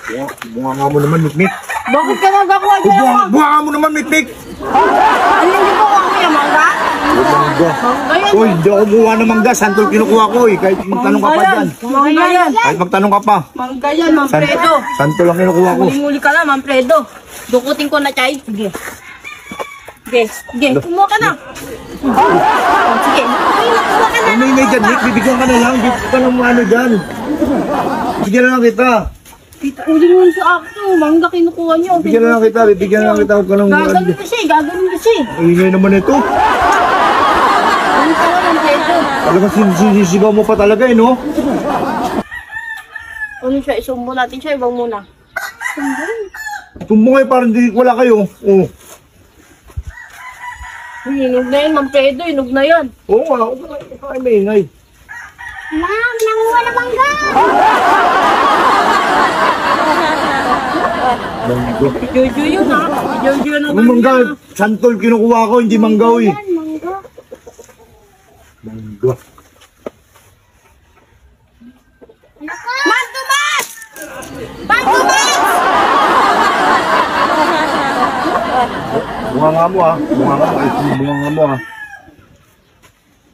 Bunga nga mo naman, Mikmik. Bakit ka nagkakuha dyan? Bunga nga mo naman, Mikmik. Ano hindi ko kuha kuya, mangga? Mangga. Mangga yan. Uy, hindi ako buha ng mangga. Santol kinukuha ko eh. Kahit magtanong ka pa dyan. Mangga yan. Kahit magtanong ka pa. Mangga yan, Manfredo. Santol lang kinukuha ko. Muli-muli ka lang, Manfredo. Dukutin ko na, Chay. Sige. Sige, sige. Kumuha ka na. Sige. Kumuha ka na. Ano yung dyan, Nick? Bibigyan ka na lang. Bibigyan ka ng ano dyan. Bibigyan na lang kita. Tita, uli mo sa akto. Mangga kinukuha niyo. Bibigyan na lang kita. Bibigyan na lang kita. Huwag ka lang Gagawin ko siya, gagawin ko siya. ingay naman ito. Ano ka na, Manfredo? Talagang sinisigaw mo pa talaga eh, no? Ano siya, isumbo natin siya, ibang muna. Tumbong eh, parang di wala kayo. Oh. Inog na yun, Manfredo, inog na yan. Oo nga, huwag ka lang maingay. Ma'am, nanguha na mangga! Mangga. Jojo yun ha? Jojo yun ang Ang mangga, santol kinukuha ko, hindi manggaw eh. Mangga. Mangga. Ma'am, tumas! Ma'am, tumas! Bunga nga mo ah. Bunga nga mo. Bunga nga mo ah.